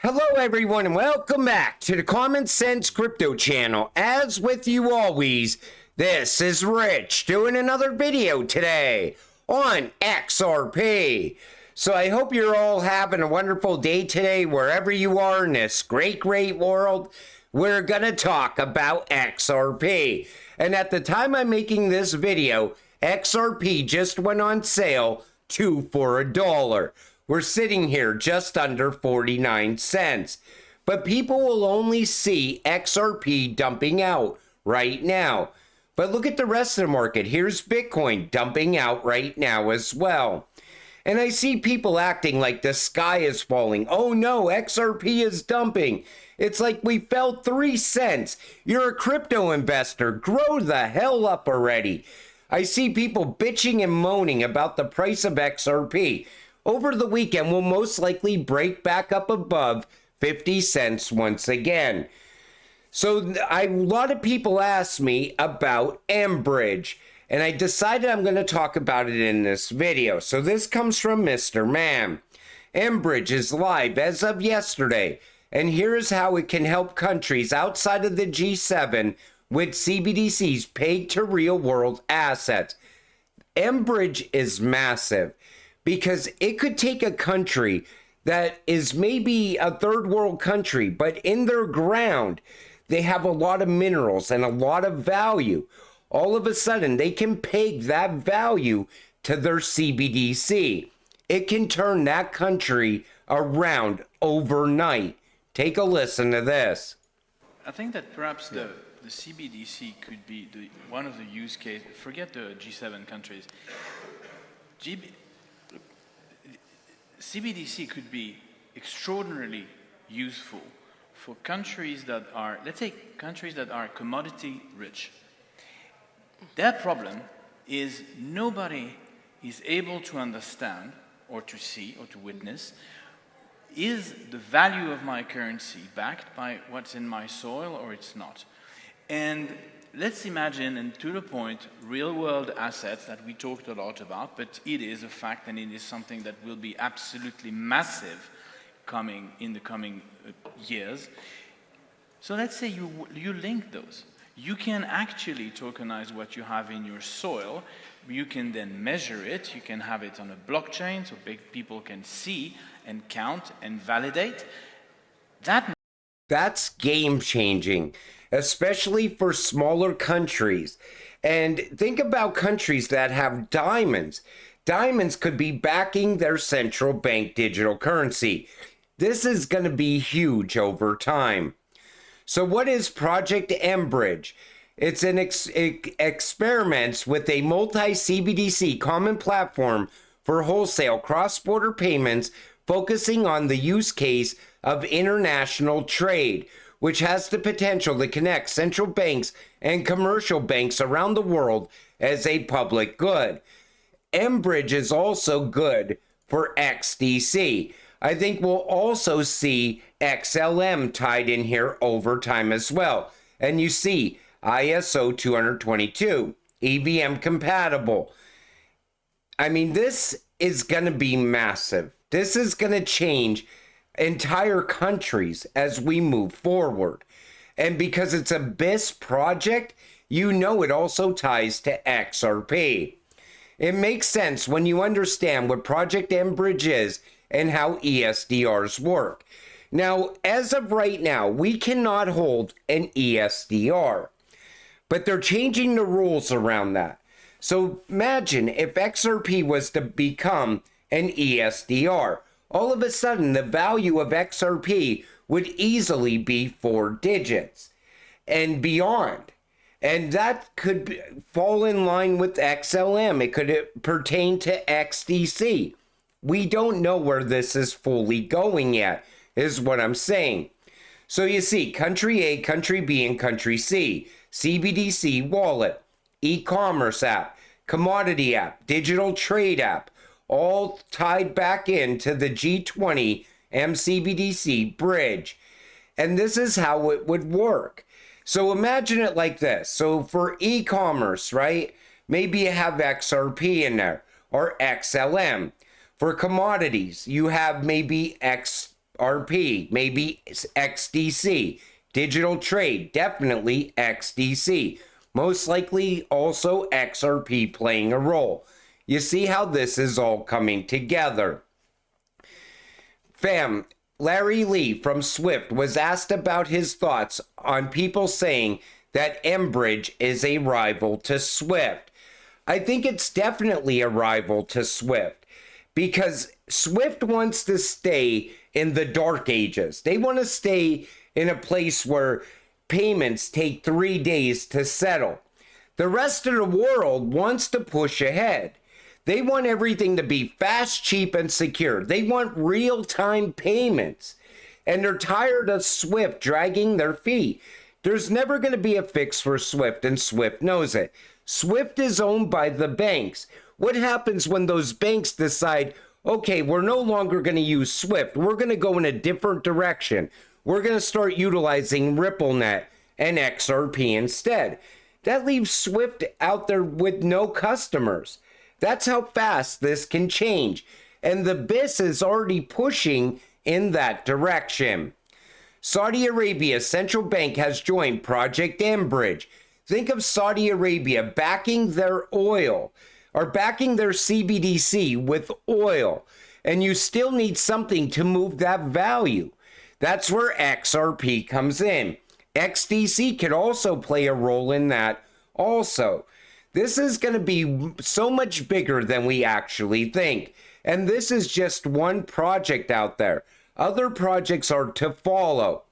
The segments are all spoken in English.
Hello everyone and welcome back to the Common Sense Crypto channel. As with you always, this is Rich doing another video today on XRP. So I hope you're all having a wonderful day today wherever you are in this great world. We're gonna talk about XRP. And at the time I'm making this video, XRP just went on sale 2 for $1. We're sitting here just under 49 cents. But people will only see XRP dumping out right now. But look at the rest of the market. Here's Bitcoin dumping out right now as well. And I see people acting like the sky is falling. Oh no, XRP is dumping. It's like we fell 3 cents. You're a crypto investor. Grow the hell up already. I see people bitching and moaning about the price of XRP. Over the weekend, we'll most likely break back up above 50 cents once again. So a lot of people asked me about mbridge, and I decided I'm going to talk about it in this video. So this comes from Mr. Man. mbridge is live as of yesterday, and here's how it can help countries outside of the G7 with CBDCs paid to real-world assets. mbridge is massive, because it could take a country that is maybe a third world country, but in their ground, they have a lot of minerals and a lot of value. All of a sudden, they can peg that value to their CBDC. It can turn that country around overnight. Take a listen to this. I think that perhaps the CBDC could be one of the use cases. Forget the G7 countries. CBDC could be extraordinarily useful for countries that are, let's say, countries that are commodity rich. Their problem is nobody is able to understand or to see or to witness, is the value of my currency backed by what's in my soil or it's not? And let's imagine, and to the point, real-world assets that we talked a lot about, but it is a fact and it is something that will be absolutely massive in the coming years. So let's say you link those. You can actually tokenize what you have in your soil. You can then measure it. You can have it on a blockchain so big people can see and count and validate. That's game-changing, especially for smaller countries. And think about countries that have diamonds. Diamonds could be backing their central bank digital currency. This is going to be huge over time. So what is Project mbridge? It's an experiments with a multi-CBDC common platform for wholesale cross-border payments, focusing on the use case of international trade, which has the potential to connect central banks and commercial banks around the world as a public good. mbridge is also good for XDC. I think we'll also see XLM tied in here over time as well. And you see ISO 222, EVM compatible. I mean, this is going to be massive. This is going to change entire countries as we move forward. And because it's a BIS project, you know it also ties to XRP. It makes sense when you understand what Project mbridge is and how ESDRs work. Now, as of right now, we cannot hold an ESDR, but they're changing the rules around that. So imagine if XRP was to become an ESDR. All of a sudden, the value of XRP would easily be 4 digits and beyond. And that could fall in line with XLM. It could pertain to XDC. We don't know where this is fully going yet, is what I'm saying. So you see, country A, country B, and country C. CBDC wallet, e-commerce app, commodity app, digital trade app, all tied back into the G20 MCBDC bridge. And this is how it would work. So imagine it like this. So for e-commerce, right? Maybe you have XRP in there or XLM. For commodities, you have maybe XRP, maybe XDC. Digital trade, definitely XDC. Most likely also XRP playing a role. You see how this is all coming together. Fam, Larry Lee from Swift was asked about his thoughts on people saying that mbridge is a rival to Swift. I think it's definitely a rival to Swift because Swift wants to stay in the dark ages. They want to stay in a place where payments take 3 days to settle. The rest of the world wants to push ahead. They want everything to be fast, cheap, and secure. They want real-time payments. And they're tired of Swift dragging their feet. There's never going to be a fix for Swift, and Swift knows it. Swift is owned by the banks. What happens when those banks decide, okay, we're no longer going to use Swift. We're going to go in a different direction. We're going to start utilizing RippleNet and XRP instead. That leaves Swift out there with no customers. That's how fast this can change. And the BIS is already pushing in that direction. Saudi Arabia's central bank has joined Project mbridge. Think of Saudi Arabia backing their oil or backing their CBDC with oil. And you still need something to move that value. That's where XRP comes in. XDC could also play a role in that also. This is going to be so much bigger than we actually think. And this is just one project out there. Other projects are to follow.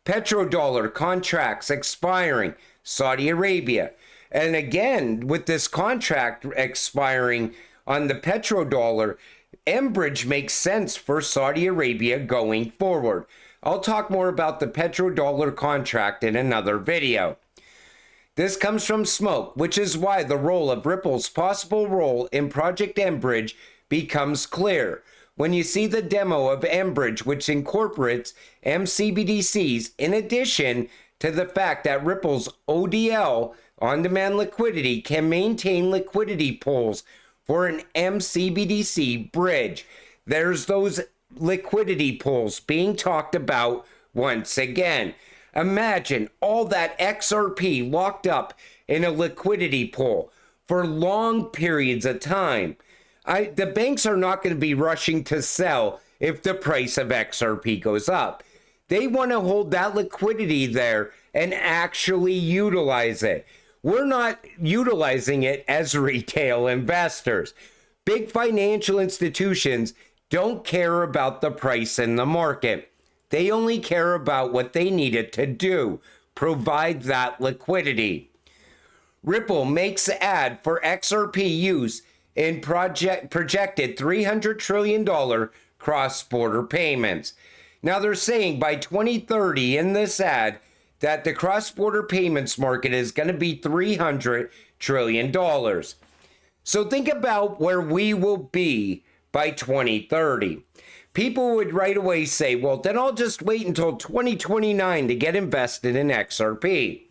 Petrodollar contracts expiring, Saudi Arabia. And again, with this contract expiring on the petrodollar, mbridge makes sense for Saudi Arabia going forward. I'll talk more about the petrodollar contract in another video. This comes from Smoke, which is why the role of Ripple's possible role in Project mbridge becomes clear. When you see the demo of mbridge, which incorporates MCBDCs, in addition to the fact that Ripple's ODL, on-demand liquidity, can maintain liquidity pools for an MCBDC bridge. There's those liquidity pools being talked about once again. Imagine all that XRP locked up in a liquidity pool for long periods of time. The banks are not going to be rushing to sell if the price of XRP goes up. They want to hold that liquidity there and actually utilize it. We're not utilizing it as retail investors. Big financial institutions don't care about the price in the market. They only care about what they need it to do, provide that liquidity. Ripple makes ad for XRP use in projected $300 trillion cross-border payments. Now they're saying by 2030 in this ad that the cross-border payments market is going to be $300 trillion. So think about where we will be by 2030. People would right away say, well, then I'll just wait until 2029 to get invested in XRP.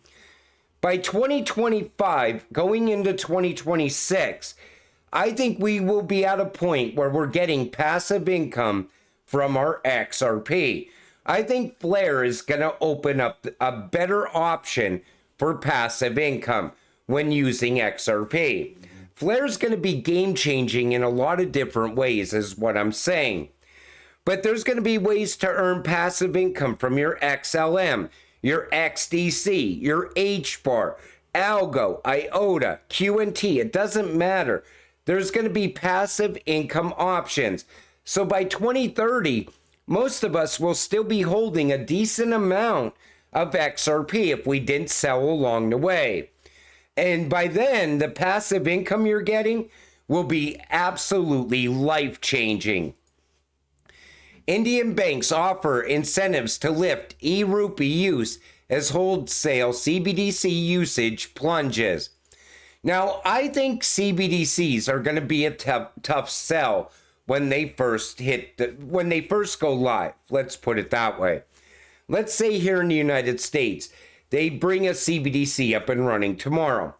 By 2025, going into 2026, I think we will be at a point where we're getting passive income from our XRP. I think Flare is going to open up a better option for passive income when using XRP. Flare is going to be game changing in a lot of different ways is what I'm saying. But there's going to be ways to earn passive income from your XLM, your XDC, your HBAR, Algo, IOTA, QNT. It doesn't matter. There's going to be passive income options. So by 2030, most of us will still be holding a decent amount of XRP if we didn't sell along the way. And by then, the passive income you're getting will be absolutely life-changing. Indian banks offer incentives to lift e-rupee use as wholesale CBDC usage plunges. Now, I think CBDCs are going to be a tough sell when they first go live. Let's put it that way. Let's say here in the United States, they bring a CBDC up and running tomorrow.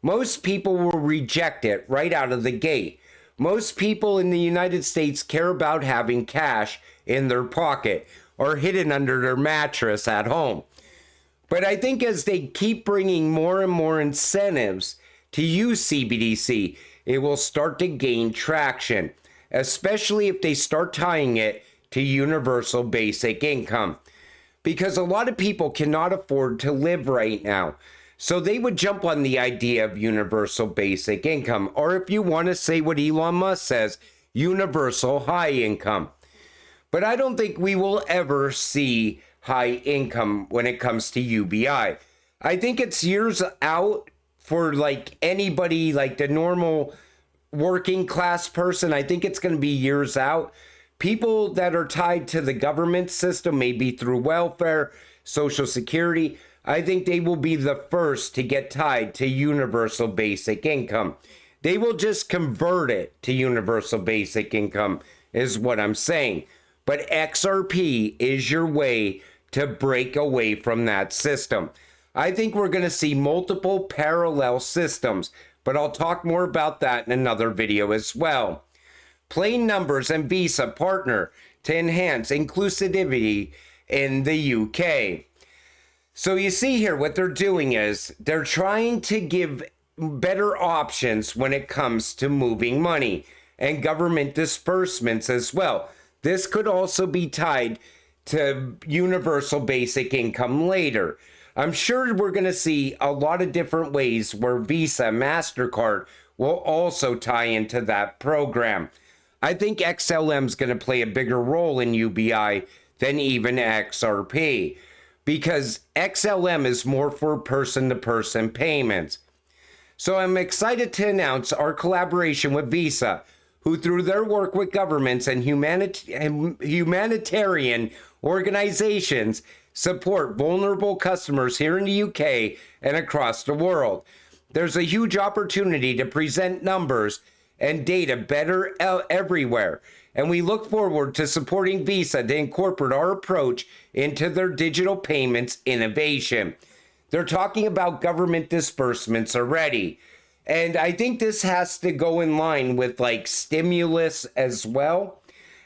Most people will reject it right out of the gate. Most people in the United States care about having cash in their pocket or hidden under their mattress at home. But I think as they keep bringing more and more incentives to use CBDC, it will start to gain traction, especially if they start tying it to universal basic income. Because a lot of people cannot afford to live right now. So they would jump on the idea of universal basic income, or if you want to say what Elon Musk says, universal high income. But I don't think we will ever see high income when it comes to UBI. I think it's years out for like anybody, like the normal working class person. I think it's going to be years out. People that are tied to the government system, maybe through welfare, Social Security, I think they will be the first to get tied to universal basic income. They will just convert it to universal basic income, is what I'm saying. But XRP is your way to break away from that system. I think we're going to see multiple parallel systems, but I'll talk more about that in another video as well. Plain Numbers and Visa partner to enhance inclusivity in the UK. So you see here, what they're doing is they're trying to give better options when it comes to moving money and government disbursements as well. This could also be tied to universal basic income later. I'm sure we're going to see a lot of different ways where Visa, MasterCard will also tie into that program. I think XLM is going to play a bigger role in UBI than even XRP, because XLM is more for person-to-person payments. So I'm excited to announce our collaboration with Visa, who through their work with governments and humanitarian organizations support vulnerable customers here in the UK and across the world. There's a huge opportunity to present numbers and data better everywhere. And we look forward to supporting Visa to incorporate our approach into their digital payments innovation. They're talking about government disbursements already. And I think this has to go in line with like stimulus as well.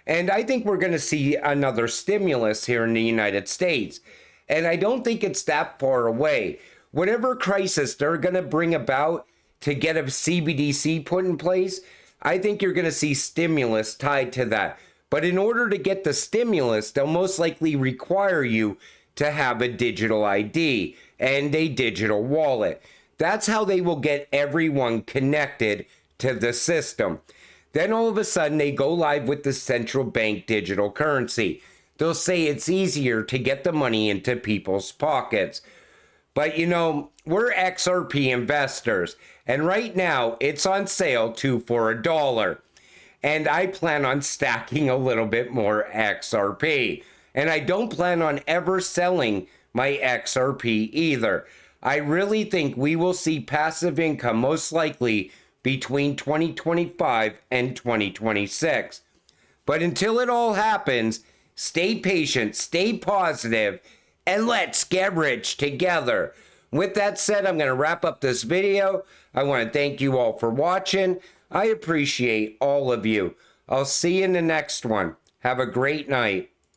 And I think we're going to see another stimulus here in the United States. And I don't think it's that far away. Whatever crisis they're going to bring about to get a CBDC put in place, I think you're going to see stimulus tied to that. But in order to get the stimulus, they'll most likely require you to have a digital ID and a digital wallet. That's how they will get everyone connected to the system. Then all of a sudden they go live with the central bank digital currency. They'll say it's easier to get the money into people's pockets. But you know, we're XRP investors, and right now it's on sale for $1. And I plan on stacking a little bit more XRP. And I don't plan on ever selling my XRP either. I really think we will see passive income most likely between 2025 and 2026. But until it all happens, stay patient, stay positive, and let's get rich together. With that said, I'm going to wrap up this video. I want to thank you all for watching. I appreciate all of you. I'll see you in the next one. Have a great night.